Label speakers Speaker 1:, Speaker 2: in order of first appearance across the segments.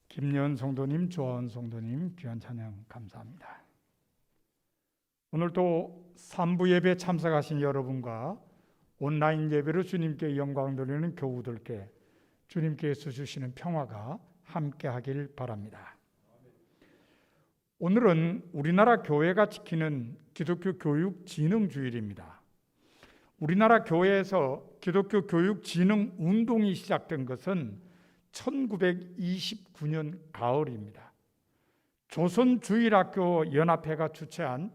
Speaker 1: 김여은 성도님, 조아은 성도님, 귀한 찬양 감사합니다. 오늘도 3부 예배 참석하신 여러분과 온라인 예배로 주님께 영광 돌리는 교우들께 주님께서 주시는 평화가 함께하길 바랍니다. 오늘은 우리나라 교회가 지키는 기독교 교육 진흥 주일입니다. 우리나라 교회에서 기독교 교육 진흥 운동이 시작된 것은 1929년 가을입니다. 조선주일학교 연합회가 주최한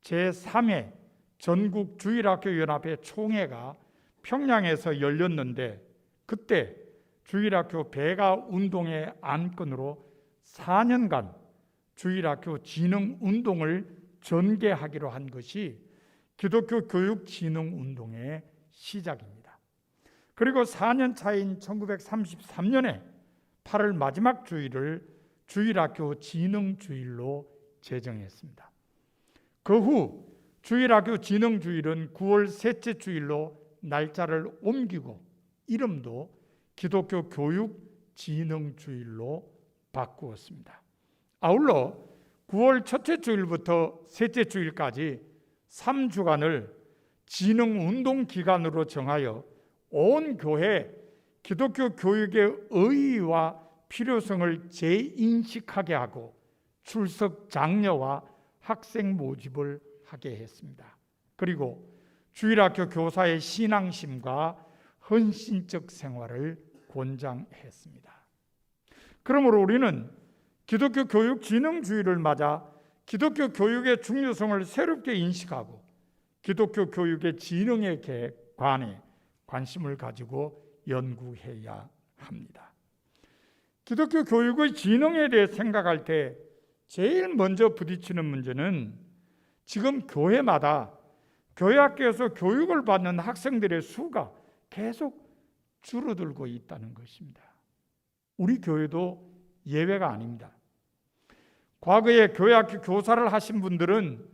Speaker 1: 제3회 전국주일학교 연합회 총회가 평양에서 열렸는데, 그때 주일학교 배가 운동의 안건으로 4년간 주일학교 진흥 운동을 전개하기로 한 것이 기독교 교육 진흥 운동의 시작입니다. 그리고 4년 차인 1933년에 8월 마지막 주일을 주일학교 진흥 주일로 제정했습니다. 그 후 주일학교 진흥 주일은 9월 셋째 주일로 날짜를 옮기고 이름도 기독교 교육 진흥 주일로 바꾸었습니다. 아울러 9월 첫째 주일부터 셋째 주일까지 3주간을 진흥 운동 기간으로 정하여 온 교회 기독교 교육의 의의와 필요성을 재인식하게 하고 출석 장려와 학생 모집을 하게 했습니다. 그리고 주일학교 교사의 신앙심과 헌신적 생활을 권장했습니다. 그러므로 우리는 기독교 교육 진흥 주일을 맞아 기독교 교육의 중요성을 새롭게 인식하고 기독교 교육의 진흥에 관해 관심을 가지고 연구해야 합니다. 기독교 교육의 진흥에 대해 생각할 때 제일 먼저 부딪히는 문제는 지금 교회마다 교회 학교에서 교육을 받는 학생들의 수가 계속 줄어들고 있다는 것입니다. 우리 교회도 예외가 아닙니다. 과거에 교회 학교 교사를 하신 분들은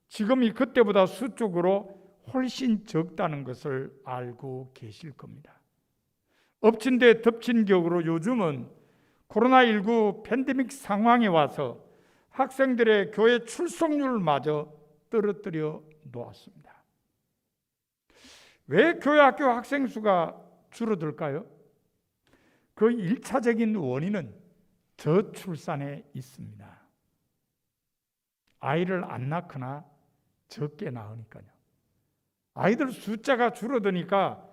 Speaker 1: 지금이 그때보다 수적으로 훨씬 적다는 것을 알고 계실 겁니다. 엎친 데 덮친 격으로 요즘은 코로나19 팬데믹 상황에 와서 학생들의 교회 출석률마저 떨어뜨려 놓았습니다. 왜 교회 학교 학생 수가 줄어들까요? 그 1차적인 원인은 저출산에 있습니다. 아이를 안 낳거나 적게 낳으니까요. 아이들 숫자가 줄어드니까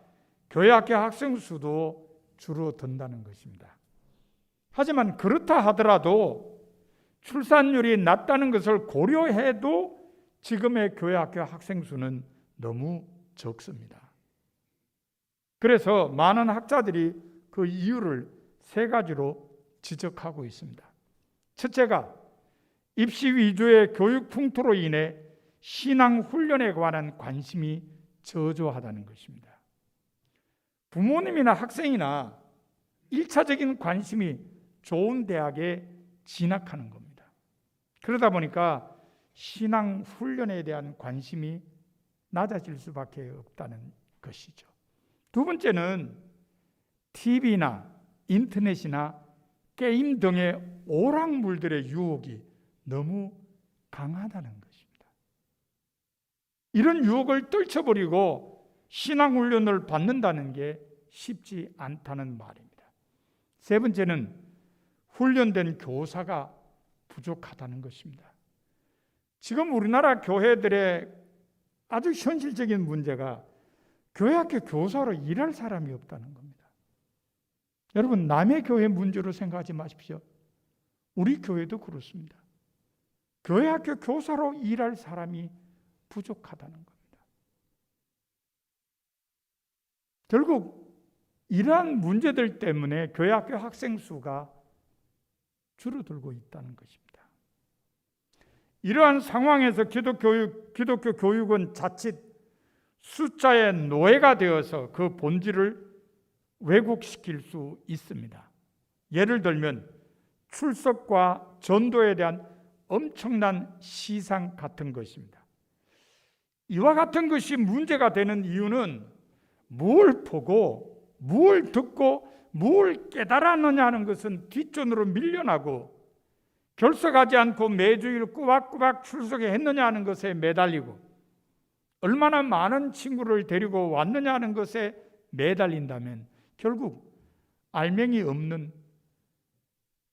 Speaker 1: 교회 학교 학생 수도 줄어든다는 것입니다. 하지만 그렇다 하더라도 출산율이 낮다는 것을 고려해도 지금의 교회 학교 학생 수는 너무 적습니다. 그래서 많은 학자들이 그 이유를 세 가지로 지적하고 있습니다. 첫째가 입시 위주의 교육 풍토로 인해 신앙 훈련에 관한 관심이 저조하다는 것입니다. 부모님이나 학생이나 1차적인 관심이 좋은 대학에 진학하는 겁니다. 그러다 보니까 신앙 훈련에 대한 관심이 낮아질 수밖에 없다는 것이죠. 두 번째는 TV나 인터넷이나 게임 등의 오락물들의 유혹이 너무 강하다는 것입니다. 이런 유혹을 떨쳐버리고 신앙훈련을 받는다는 게 쉽지 않다는 말입니다. 세 번째는 훈련된 교사가 부족하다는 것입니다. 지금 우리나라 교회들의 아주 현실적인 문제가 교회 학교 교사로 일할 사람이 없다는 겁니다. 여러분, 남의 교회 문제로 생각하지 마십시오. 우리 교회도 그렇습니다. 교회 학교 교사로 일할 사람이 부족하다는 겁니다. 결국 이러한 문제들 때문에 교회 학교 학생 수가 줄어들고 있다는 것입니다. 이러한 상황에서 기독교 교육은 자칫 숫자의 노예가 되어서 그 본질을 왜곡시킬 수 있습니다. 예를 들면 출석과 전도에 대한 엄청난 시상 같은 것입니다. 이와 같은 것이 문제가 되는 이유는 뭘 보고 뭘 듣고 뭘 깨달았느냐는 것은 뒷전으로 밀려나고 결석하지 않고 매주일 꾸박꾸박 출석했느냐 하는 것에 매달리고 얼마나 많은 친구를 데리고 왔느냐 하는 것에 매달린다면 결국 알맹이 없는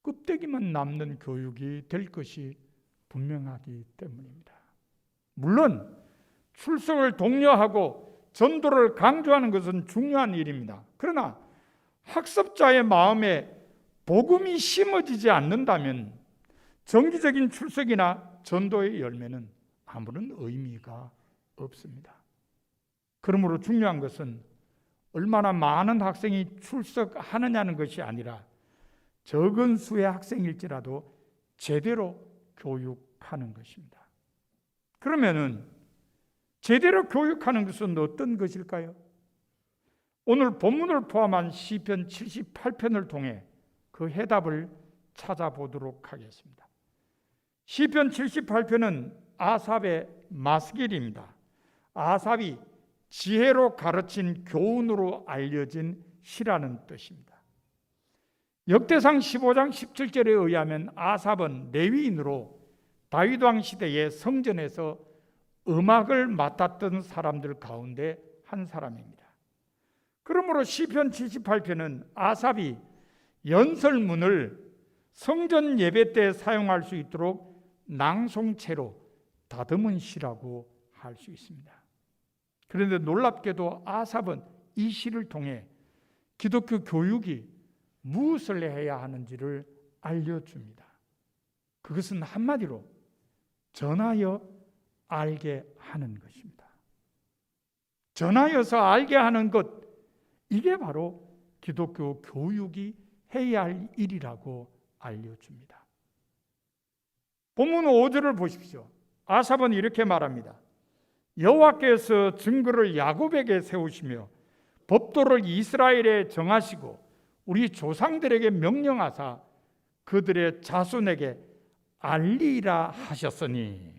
Speaker 1: 껍데기만 남는 교육이 될 것이 분명하기 때문입니다. 물론 출석을 독려하고 전도를 강조하는 것은 중요한 일입니다. 그러나 학습자의 마음에 복음이 심어지지 않는다면 정기적인 출석이나 전도의 열매는 아무런 의미가 없습니다. 그러므로 중요한 것은 얼마나 많은 학생이 출석하느냐는 것이 아니라 적은 수의 학생일지라도 제대로 교육하는 것입니다. 그러면은 제대로 교육하는 것은 어떤 것일까요? 오늘 본문을 포함한 시편 78편을 통해 그 해답을 찾아보도록 하겠습니다. 시편 78편은 아삽의 마스길입니다. 아삽이 지혜로 가르친 교훈으로 알려진 시라는 뜻입니다. 역대상 15장 17절에 의하면 아삽은 레위인으로 다윗왕 시대의 성전에서 음악을 맡았던 사람들 가운데 한 사람입니다. 그러므로 시편 78편은 아삽이 연설문을 성전 예배 때 사용할 수 있도록 낭송체로 다듬은 시라고 할 수 있습니다. 그런데 놀랍게도 아삽은 이 시를 통해 기독교 교육이 무엇을 해야 하는지를 알려줍니다. 그것은 한마디로 전하여 알게 하는 것입니다. 전하여서 알게 하는 것, 이게 바로 기독교 교육이 해야 할 일이라고 알려줍니다. 본문 5절을 보십시오. 아삽은 이렇게 말합니다. 여호와께서 증거를 야곱에게 세우시며 법도를 이스라엘에 정하시고 우리 조상들에게 명령하사 그들의 자손에게 알리라 하셨으니,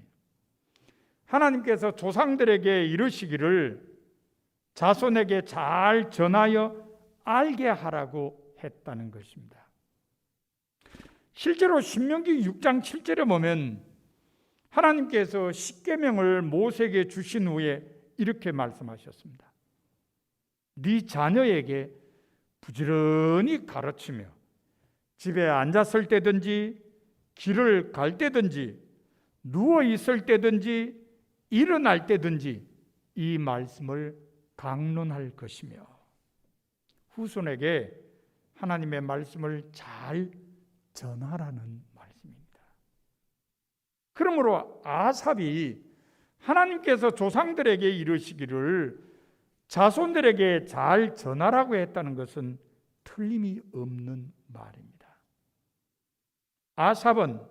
Speaker 1: 하나님께서 조상들에게 이르시기를 자손에게 잘 전하여 알게 하라고 했다는 것입니다. 실제로 신명기 6장 7절에 보면 하나님께서 십계명을 모세에게 주신 후에 이렇게 말씀하셨습니다. 네 자녀에게 부지런히 가르치며 집에 앉았을 때든지 길을 갈 때든지 누워 있을 때든지 일어날 때든지 이 말씀을 강론할 것이며, 후손에게 하나님의 말씀을 잘 전하라는 말씀입니다. 그러므로 아삽이 하나님께서 조상들에게 이르시기를 자손들에게 잘 전하라고 했다는 것은 틀림이 없는 말입니다. 아삽은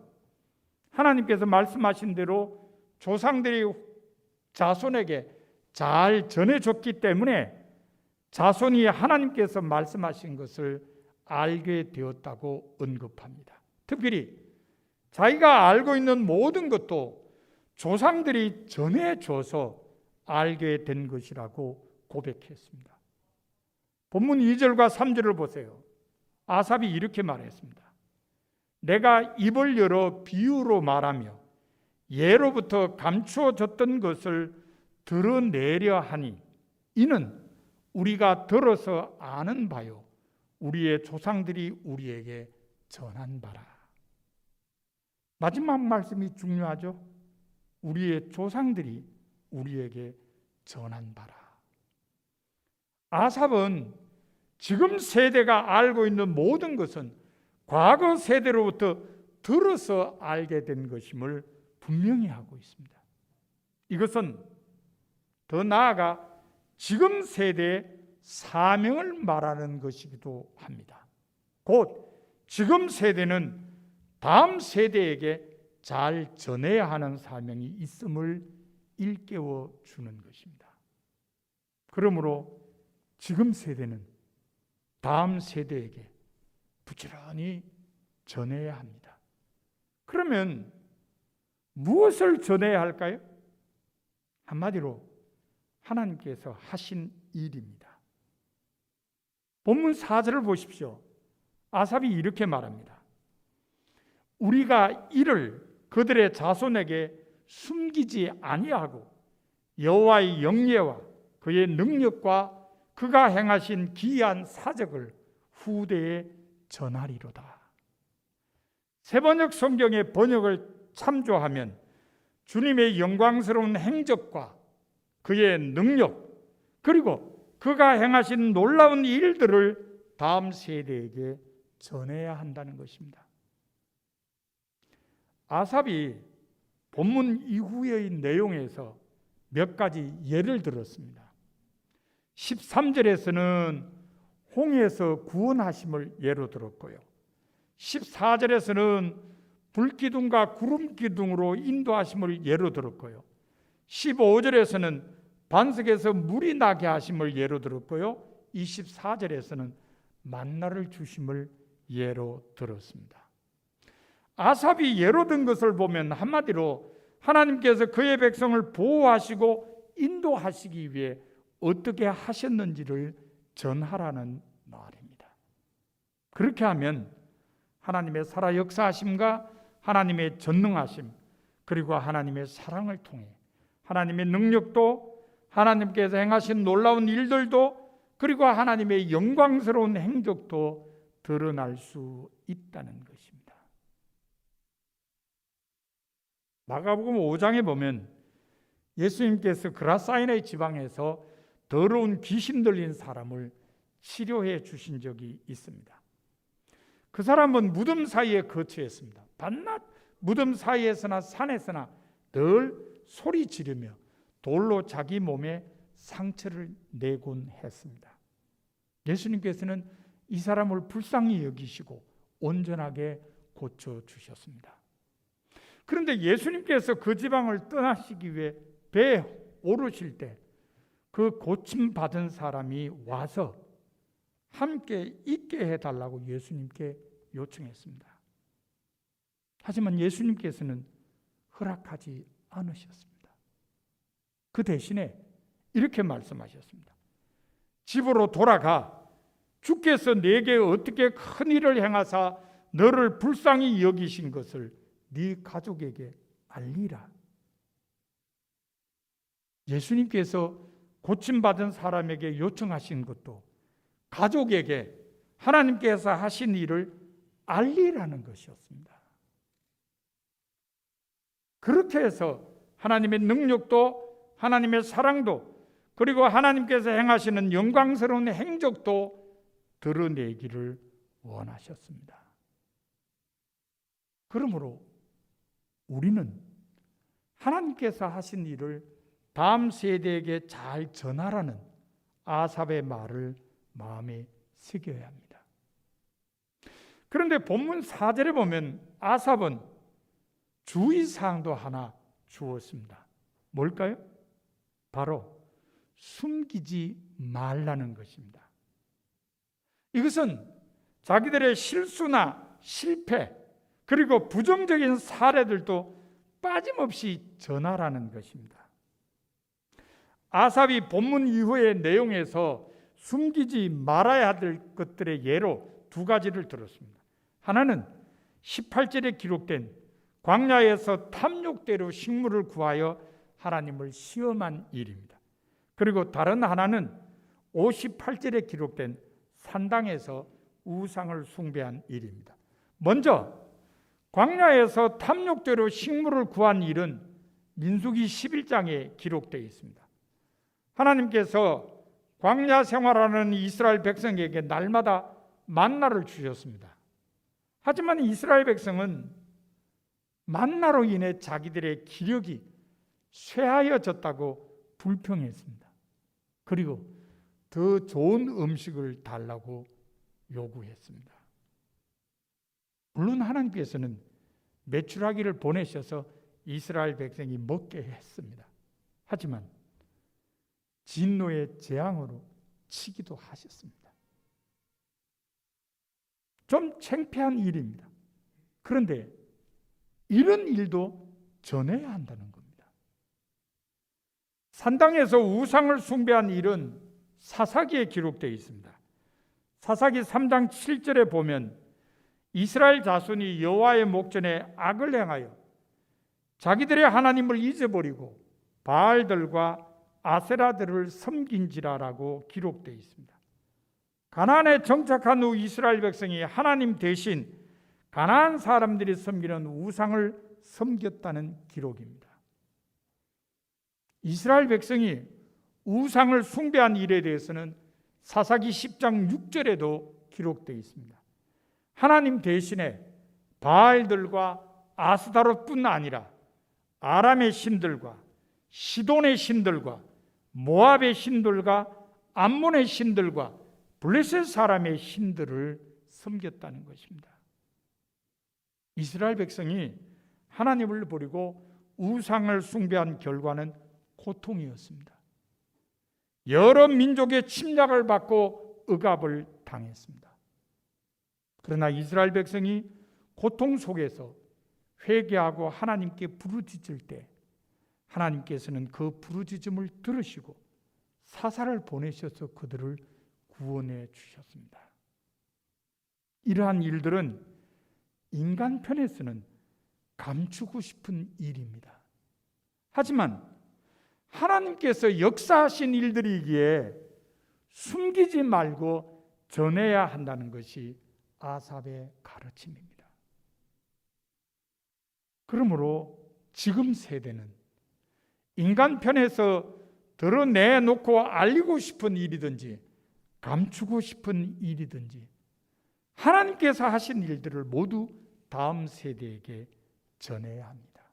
Speaker 1: 하나님께서 말씀하신 대로 조상들이 자손에게 잘 전해줬기 때문에 자손이 하나님께서 말씀하신 것을 알게 되었다고 언급합니다. 특별히 자기가 알고 있는 모든 것도 조상들이 전해줘서 알게 된 것이라고 고백했습니다. 본문 2절과 3절을 보세요. 아삽이 이렇게 말했습니다. 내가 입을 열어 비유로 말하며 예로부터 감추어졌던 것을 드러내려 하니 이는 우리가 들어서 아는 바요 우리의 조상들이 우리에게 전한 바라. 마지막 말씀이 중요하죠. 우리의 조상들이 우리에게 전한 바라. 아삽은 지금 세대가 알고 있는 모든 것은 과거 세대로부터 들어서 알게 된 것임을 분명히 하고 있습니다. 이것은 더 나아가 지금 세대의 사명을 말하는 것이기도 합니다. 곧 지금 세대는 다음 세대에게 잘 전해야 하는 사명이 있음을 일깨워 주는 것입니다. 그러므로 지금 세대는 다음 세대에게 부지런히 전해야 합니다. 그러면 무엇을 전해야 할까요? 한마디로 하나님께서 하신 일입니다. 본문 4절을 보십시오. 아삽이 이렇게 말합니다. 우리가 이를 그들의 자손에게 숨기지 아니하고 여호와의 영예와 그의 능력과 그가 행하신 기이한 사적을 후대에 전하리로다. 세번역 성경의 번역을 참조하면 주님의 영광스러운 행적과 그의 능력, 그리고 그가 행하신 놀라운 일들을 다음 세대에게 전해야 한다는 것입니다. 아삽이 본문 이후의 내용에서 몇 가지 예를 들었습니다. 13절에서는 홍해에서 구원하심을 예로 들었고요. 14절에서는 불기둥과 구름기둥으로 인도하심을 예로 들었고요. 15절에서는 반석에서 물이 나게 하심을 예로 들었고요. 24절에서는 만나를 주심을 예로 들었습니다. 아삽이 예로 든 것을 보면 한마디로 하나님께서 그의 백성을 보호하시고 인도하시기 위해 어떻게 하셨는지를 전하라는 말입니다. 그렇게 하면 하나님의 살아 역사하심과 하나님의 전능하심, 그리고 하나님의 사랑을 통해 하나님의 능력도, 하나님께서 행하신 놀라운 일들도, 그리고 하나님의 영광스러운 행적도 드러날 수 있다는 것입니다. 마가복음 5장에 보면 예수님께서 그라사이나의 지방에서 더러운 귀신 들린 사람을 치료해 주신 적이 있습니다. 그 사람은 무덤 사이에 거처했습니다. 밤낮 무덤 사이에서나 산에서나 늘 소리 지르며 돌로 자기 몸에 상처를 내곤 했습니다. 예수님께서는 이 사람을 불쌍히 여기시고 온전하게 고쳐주셨습니다. 그런데 예수님께서 그 지방을 떠나시기 위해 배에 오르실 때 그 고침받은 사람이 와서 함께 있게 해달라고 예수님께 요청했습니다. 하지만 예수님께서는 허락하지 않으셨습니다. 그 대신에 이렇게 말씀하셨습니다. 집으로 돌아가 주께서 내게 어떻게 큰 일을 행하사 너를 불쌍히 여기신 것을 네 가족에게 알리라. 예수님께서 고침받은 사람에게 요청하신 것도 가족에게 하나님께서 하신 일을 알리라는 것이었습니다. 그렇게 해서 하나님의 능력도, 하나님의 사랑도, 그리고 하나님께서 행하시는 영광스러운 행적도 드러내기를 원하셨습니다. 그러므로 우리는 하나님께서 하신 일을 다음 세대에게 잘 전하라는 아삽의 말을 마음에 새겨야 합니다. 그런데 본문 4절에 보면 아삽은 주의사항도 하나 주었습니다. 뭘까요? 바로 숨기지 말라는 것입니다. 이것은 자기들의 실수나 실패, 그리고 부정적인 사례들도 빠짐없이 전하라는 것입니다. 아삽이 본문 이후의 내용에서 숨기지 말아야 될 것들의 예로 두 가지를 들었습니다. 하나는 18절에 기록된 광야에서 탐욕대로 식물을 구하여 하나님을 시험한 일입니다. 그리고 다른 하나는 58절에 기록된 산당에서 우상을 숭배한 일입니다. 먼저 광야에서 탐욕대로 식물을 구한 일은 민수기 11장에 기록되어 있습니다. 하나님께서 광야 생활하는 이스라엘 백성에게 날마다 만나를 주셨습니다. 하지만 이스라엘 백성은 만나로 인해 자기들의 기력이 쇠하여졌다고 불평했습니다. 그리고 더 좋은 음식을 달라고 요구했습니다. 물론 하나님께서는 메추라기를 보내셔서 이스라엘 백성이 먹게 했습니다. 하지만 진노의 재앙으로 치기도 하셨습니다. 좀 창피한 일입니다. 그런데 이런 일도 전해야 한다는 겁니다. 산당에서 우상을 숭배한 일은 사사기에 기록되어 있습니다. 사사기 3장 7절에 보면 이스라엘 자손이 여호와의 목전에 악을 행하여 자기들의 하나님을 잊어버리고 바알들과 아세라들을 섬긴지라라고 기록되어 있습니다. 가나안에 정착한 후 이스라엘 백성이 하나님 대신 가나안 사람들이 섬기는 우상을 섬겼다는 기록입니다. 이스라엘 백성이 우상을 숭배한 일에 대해서는 사사기 10장 6절에도 기록되어 있습니다. 하나님 대신에 바알들과 아스타롯뿐 아니라 아람의 신들과 시돈의 신들과 모압의 신들과 암몬의 신들과 블레셋 사람의 신들을 섬겼다는 것입니다. 이스라엘 백성이 하나님을 버리고 우상을 숭배한 결과는 고통이었습니다. 여러 민족의 침략을 받고 억압을 당했습니다. 그러나 이스라엘 백성이 고통 속에서 회개하고 하나님께 부르짖을 때 하나님께서는 그 부르짖음을 들으시고 사사를 보내셔서 그들을 구원해 주셨습니다. 이러한 일들은 인간 편에서는 감추고 싶은 일입니다. 하지만 하나님께서 역사하신 일들이기에 숨기지 말고 전해야 한다는 것이 아삽의 가르침입니다. 그러므로 지금 세대는 인간 편에서 드러내놓고 알리고 싶은 일이든지 감추고 싶은 일이든지 하나님께서 하신 일들을 모두 다음 세대에게 전해야 합니다.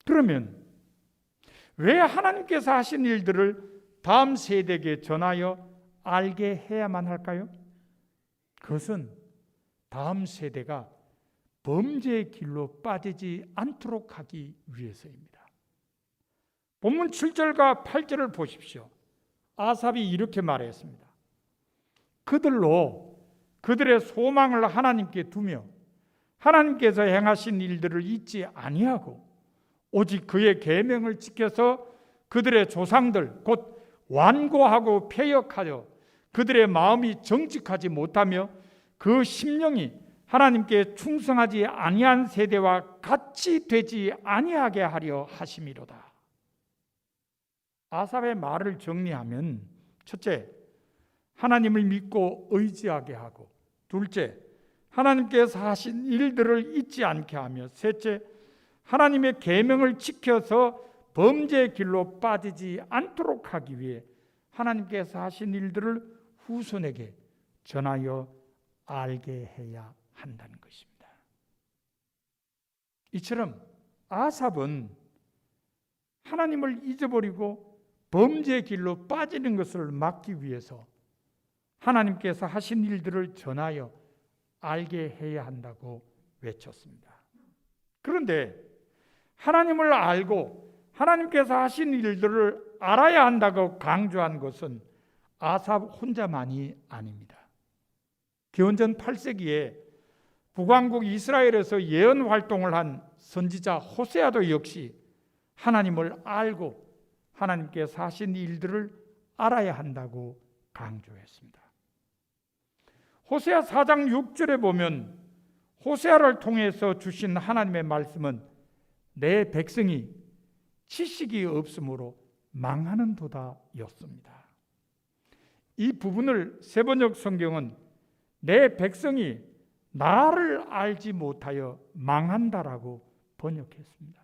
Speaker 1: 그러면 왜 하나님께서 하신 일들을 다음 세대에게 전하여 알게 해야만 할까요? 그것은 다음 세대가 범죄의 길로 빠지지 않도록 하기 위해서입니다. 본문 7절과 8절을 보십시오. 아삽이 이렇게 말했습니다. 그들로 그들의 소망을 하나님께 두며 하나님께서 행하신 일들을 잊지 아니하고 오직 그의 계명을 지켜서 그들의 조상들 곧 완고하고 패역하여 그들의 마음이 정직하지 못하며 그 심령이 하나님께 충성하지 아니한 세대와 같이 되지 아니하게 하려 하심이로다. 아삽의 말을 정리하면 첫째, 하나님을 믿고 의지하게 하고, 둘째, 하나님께서 하신 일들을 잊지 않게 하며, 셋째, 하나님의 계명을 지켜서 범죄의 길로 빠지지 않도록 하기 위해 하나님께서 하신 일들을 후손에게 전하여 알게 해야 한다는 것입니다. 이처럼 아삽은 하나님을 잊어버리고 범죄의 길로 빠지는 것을 막기 위해서 하나님께서 하신 일들을 전하여 알게 해야 한다고 외쳤습니다. 그런데 하나님을 알고 하나님께서 하신 일들을 알아야 한다고 강조한 것은 아삽 혼자만이 아닙니다. 기원전 8세기에 북왕국 이스라엘에서 예언 활동을 한 선지자 호세아도 역시 하나님을 알고 하나님께서 하신 일들을 알아야 한다고 강조했습니다. 호세아 4장 6절에 보면 호세아를 통해서 주신 하나님의 말씀은 내 백성이 지식이 없으므로 망하는도다 였습니다. 이 부분을 세번역 성경은 내 백성이 나를 알지 못하여 망한다라고 번역했습니다.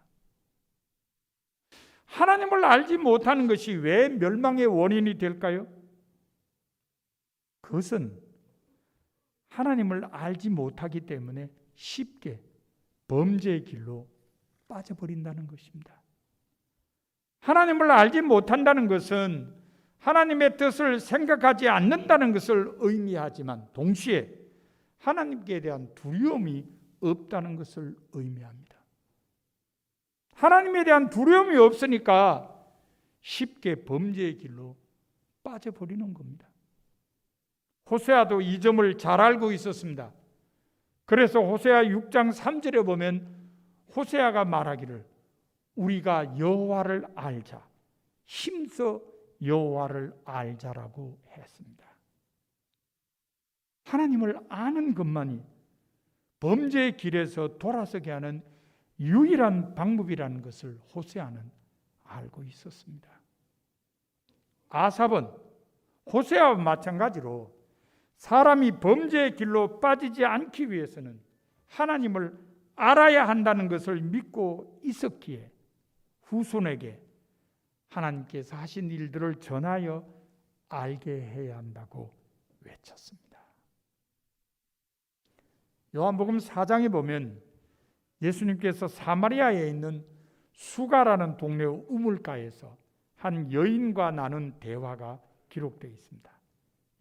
Speaker 1: 하나님을 알지 못하는 것이 왜 멸망의 원인이 될까요? 그것은 하나님을 알지 못하기 때문에 쉽게 범죄의 길로 빠져버린다는 것입니다. 하나님을 알지 못한다는 것은 하나님의 뜻을 생각하지 않는다는 것을 의미하지만 동시에 하나님께 대한 두려움이 없다는 것을 의미합니다. 하나님에 대한 두려움이 없으니까 쉽게 범죄의 길로 빠져버리는 겁니다. 호세아도 이 점을 잘 알고 있었습니다. 그래서 호세아 6장 3절에 보면 호세아가 말하기를 우리가 여호와를 알자, 힘써 여호와를 알자라고 했습니다. 하나님을 아는 것만이 범죄의 길에서 돌아서게 하는 유일한 방법이라는 것을 호세아는 알고 있었습니다. 아삽은 호세아와 마찬가지로 사람이 범죄의 길로 빠지지 않기 위해서는 하나님을 알아야 한다는 것을 믿고 있었기에 후손에게 하나님께서 하신 일들을 전하여 알게 해야 한다고 외쳤습니다. 요한복음 4장에 보면 예수님께서 사마리아에 있는 수가라는 동네 우물가에서 한 여인과 나눈 대화가 기록되어 있습니다.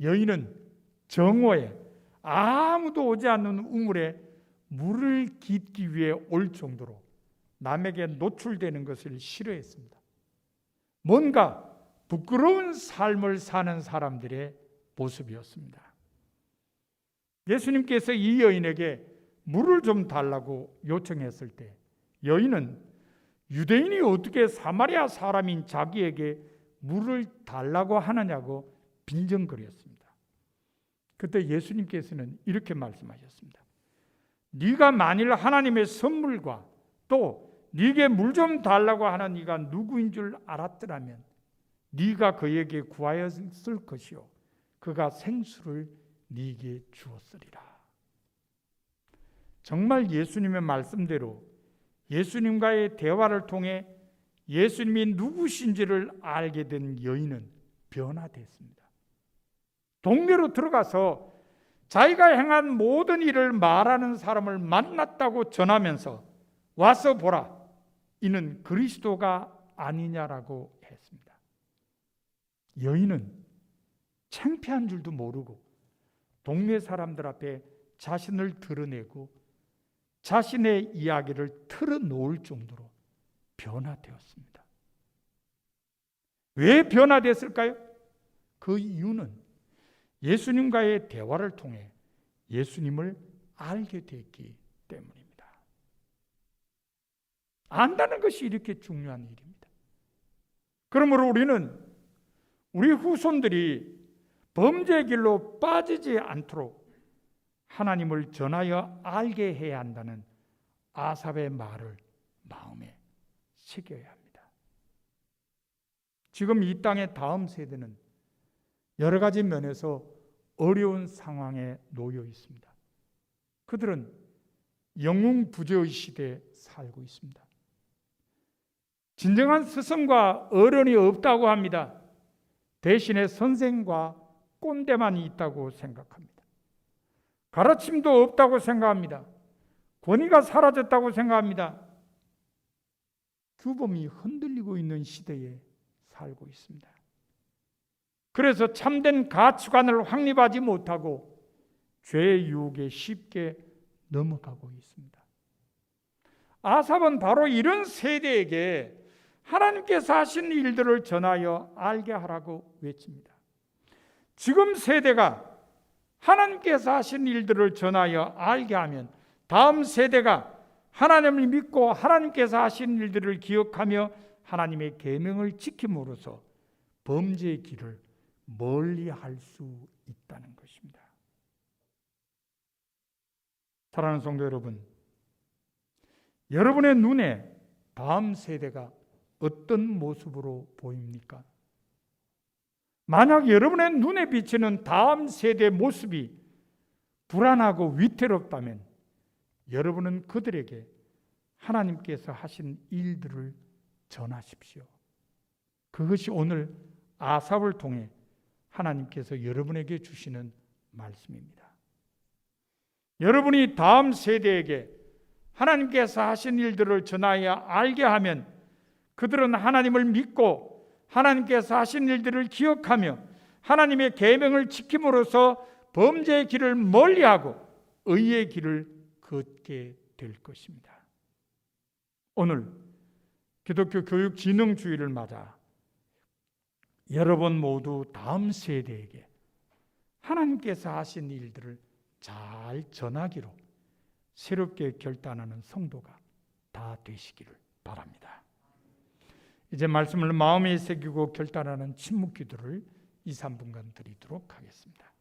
Speaker 1: 여인은 정오에 아무도 오지 않는 우물에 물을 깃기 위해 올 정도로 남에게 노출되는 것을 싫어했습니다. 뭔가 부끄러운 삶을 사는 사람들의 모습이었습니다. 예수님께서 이 여인에게 물을 좀 달라고 요청했을 때 여인은 유대인이 어떻게 사마리아 사람인 자기에게 물을 달라고 하느냐고 빈정거렸습니다. 그때 예수님께서는 이렇게 말씀하셨습니다. 네가 만일 하나님의 선물과 또 네게 물 좀 달라고 하는 이가 누구인 줄 알았더라면 네가 그에게 구하였을 것이요 그가 생수를 네게 주었으리라. 정말 예수님의 말씀대로 예수님과의 대화를 통해 예수님이 누구신지를 알게 된 여인은 변화됐습니다. 동네로 들어가서 자기가 행한 모든 일을 말하는 사람을 만났다고 전하면서 와서 보라, 이는 그리스도가 아니냐라고 했습니다. 여인은 창피한 줄도 모르고 동네 사람들 앞에 자신을 드러내고 자신의 이야기를 털어놓을 정도로 변화되었습니다. 왜 변화됐을까요? 그 이유는 예수님과의 대화를 통해 예수님을 알게 됐기 때문입니다. 안다는 것이 이렇게 중요한 일입니다. 그러므로 우리는 우리 후손들이 범죄의 길로 빠지지 않도록 하나님을 전하여 알게 해야 한다는 아삽의 말을 마음에 새겨야 합니다. 지금 이 땅의 다음 세대는 여러 가지 면에서 어려운 상황에 놓여 있습니다. 그들은 영웅부재의 시대에 살고 있습니다. 진정한 스승과 어른이 없다고 합니다. 대신에 선생과 꼰대만 있다고 생각합니다. 가르침도 없다고 생각합니다. 권위가 사라졌다고 생각합니다. 규범이 흔들리고 있는 시대에 살고 있습니다. 그래서 참된 가치관을 확립하지 못하고 죄의 유혹에 쉽게 넘어가고 있습니다. 아삽은 바로 이런 세대에게 하나님께서 하신 일들을 전하여 알게 하라고 외칩니다. 지금 세대가 하나님께서 하신 일들을 전하여 알게 하면 다음 세대가 하나님을 믿고 하나님께서 하신 일들을 기억하며 하나님의 계명을 지킴으로써 범죄의 길을 멀리할 수 있다는 것입니다. 사랑하는 성도 여러분, 여러분의 눈에 다음 세대가 어떤 모습으로 보입니까? 만약 여러분의 눈에 비치는 다음 세대의 모습이 불안하고 위태롭다면 여러분은 그들에게 하나님께서 하신 일들을 전하십시오. 그것이 오늘 아삽을 통해 하나님께서 여러분에게 주시는 말씀입니다. 여러분이 다음 세대에게 하나님께서 하신 일들을 전하여 알게 하면 그들은 하나님을 믿고 하나님께서 하신 일들을 기억하며 하나님의 계명을 지킴으로써 범죄의 길을 멀리하고 의의 길을 걷게 될 것입니다. 오늘 기독교 교육진흥주의를 맞아 여러분 모두 다음 세대에게 하나님께서 하신 일들을 잘 전하기로 새롭게 결단하는 성도가 다 되시기를 바랍니다. 이제 말씀을 마음에 새기고 결단하는 침묵 기도를 2, 3분간 드리도록 하겠습니다.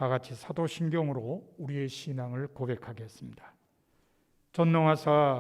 Speaker 1: 다 같이 사도신경으로 우리의 신앙을 고백하겠습니다. 전능하사